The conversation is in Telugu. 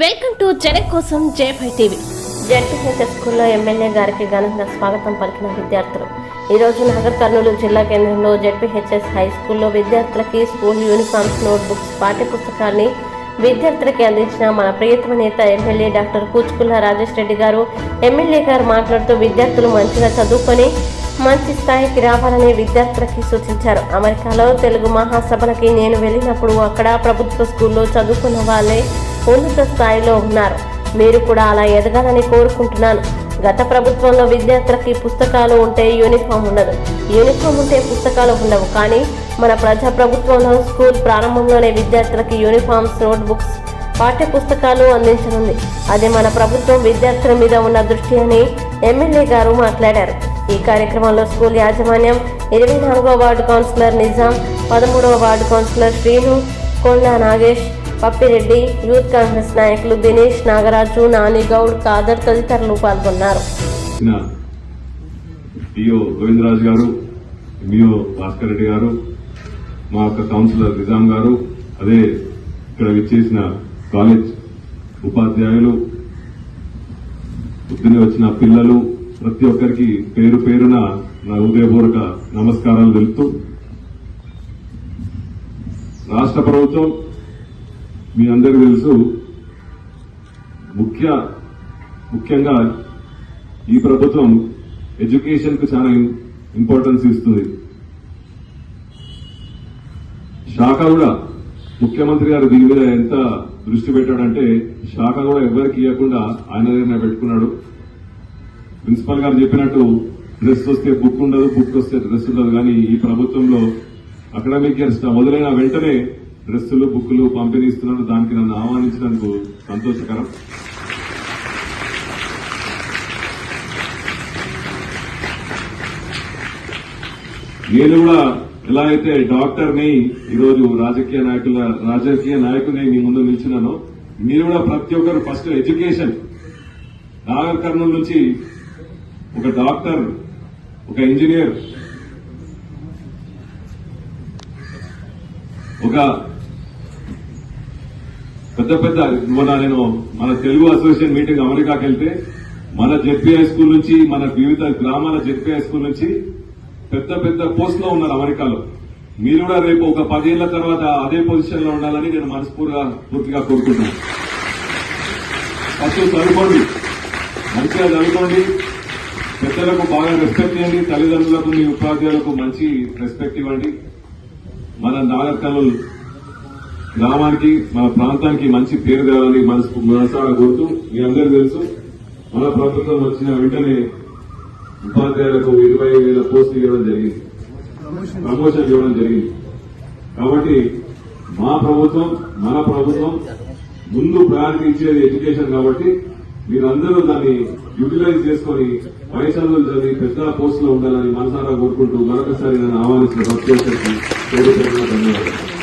వెల్కమ్ టు జనం కోసం జై టీవీ. జెడ్పీహెచ్ఎస్ స్కూల్లో ఎమ్మెల్యే గారికి ఘనంగా స్వాగతం పలికిన విద్యార్థులు. ఈరోజు నగర్ కర్నూలు జిల్లా కేంద్రంలో జెడ్పీహెచ్ఎస్ హై స్కూల్లో విద్యార్థులకి స్కూల్ యూనిఫామ్స్, నోట్బుక్స్, పాఠ్యపుస్తకాన్ని విద్యార్థులకి అందించిన మన ప్రియతమ నేత ఎమ్మెల్యే డాక్టర్ కూచుకుల్ల రాజేష్ రెడ్డి గారు. ఎమ్మెల్యే గారు మాట్లాడుతూ విద్యార్థులు మంచిగా చదువుకొని మంచి స్థాయికి రావాలని విద్యార్థులకి సూచించారు. అమెరికాలో తెలుగు మహాసభలకి నేను వెళ్ళినప్పుడు అక్కడ ప్రభుత్వ స్కూల్లో చదువుకున్న వాళ్ళే ఉన్నత స్థాయిలో ఉన్నారు. మీరు కూడా అలా ఎదగాలని కోరుకుంటున్నాను. గత ప్రభుత్వంలో విద్యార్థులకి పుస్తకాలు ఉంటే యూనిఫామ్ ఉండదు, యూనిఫామ్ ఉంటే పుస్తకాలు ఉండవు. కానీ మన ప్రజా ప్రభుత్వంలో స్కూల్ ప్రారంభంలోనే విద్యార్థులకి యూనిఫామ్స్, నోట్బుక్స్, పాఠ్య పుస్తకాలు అందించనుంది. అది మన ప్రభుత్వం విద్యార్థుల మీద ఉన్న దృష్టి అని ఎమ్మెల్యే గారు మాట్లాడారు. ఈ కార్యక్రమంలో స్కూల్ యాజమాన్యం, 24వ వార్డు కౌన్సిలర్ నిజాం, 13వ ward councillor Srinu, Konda Nagesh, Pappireddy, youth Congress నాయకులు దినేష్, నాగరాజు, నానిగౌడ్, కాదర్ తదితరులు పాల్గొన్నారు. గోవిందరాజు గారు, భాస్కర్ రెడ్డి గారు, మా యొక్క కౌన్సిలర్ నిజాం గారు, అదే ఇక్కడ విచ్చేసిన కాలేజ్ ఉపాధ్యాయులు, పొద్దునే వచ్చిన పిల్లలు, ప్రతి ఒక్కరికి పేరు పేరున నా హృదయపూర్వక నమస్కారాలు తెలుపుతూ, రాష్ట్ర ప్రభుత్వం మీ అందరికీ తెలుసు, ముఖ్యంగా ఈ ప్రభుత్వం ఎడ్యుకేషన్ కు చాలా ఇంపార్టెన్స్ ఇస్తుంది. శాఖ కూడా ముఖ్యమంత్రి గారు దీని మీద ఎంత దృష్టి పెట్టాడంటే శాఖ కూడా ఎవరికి ఇవ్వకుండా ఆయన దగ్గర పెట్టుకున్నాడు. ప్రిన్సిపల్ గారు చెప్పినట్టు డ్రెస్ వస్తే బుక్ ఉండదు, బుక్ వస్తే డ్రెస్ ఉండదు. కానీ ఈ ప్రభుత్వంలో అకాడమిక్ ఇయర్ మొదలైన వెంటనే డ్రెస్సులు, బుక్కులు పంపిణీ ఇస్తున్నారు. దానికి నన్ను ఆహ్వానించినందుకు సంతోషకరం. నేను కూడా ఎలా అయితే డాక్టర్ని ఈరోజు రాజకీయ నాయకుని మీ ముందు నిలిచినానో, మీరు కూడా ప్రతి ఒక్కరు ఫస్ట్ ఎడ్యుకేషన్, నాగర్ కర్నూలు నుంచి ఒక డాక్టర్, ఒక ఇంజనీర్, ఒక పెద్ద నేను మన తెలుగు అసోసియేషన్ మీటింగ్ అమెరికాకి వెళ్తే మన జెడ్పీఐ స్కూల్ నుంచి, మన వివిధ గ్రామాల జెడ్పీఐ స్కూల్ నుంచి పెద్ద పోస్ట్ లో ఉన్నారు అమెరికాలో. మీరు కూడా రేపు ఒక 10 ఏళ్ల తర్వాత అదే పొజిషన్ లో ఉండాలని నేను పూర్తిగా కోరుకుంటున్నాను. ఫస్ట్ చదువుకోండి, మంచిగా చదువుకోండి, పెద్దలకు బాగా రెస్పెక్ట్ ఇవ్వండి, తల్లిదండ్రులకు, మీ ఉపాధ్యాయులకు మంచి రెస్పెక్ట్ ఇవ్వండి. మన నాగర్ కర్నూలు గ్రామానికి, మన ప్రాంతానికి మంచి పేరు తేవాలని మనసారా కోరుతూ, మీ అందరికీ తెలుసు మన ప్రభుత్వం వచ్చిన వెంటనే ఉపాధ్యాయులకు 20,000 పోస్టులు ఇవ్వడం జరిగింది, ప్రమోషన్ ఇవ్వడం జరిగింది. కాబట్టి మన ప్రభుత్వం ముందు ప్రయారిటీ ఇచ్చేది ఎడ్యుకేషన్. కాబట్టి మీరందరూ దాన్ని యూటిలైజ్ చేసుకుని పై చదువులు చదివి పెద్ద పోస్టులో ఉండాలని మనసారా కోరుకుంటూ మరొకసారి నన్ను ఆహ్వానించిన ప్రతి ఒక్కరికి ధన్యవాదాలు.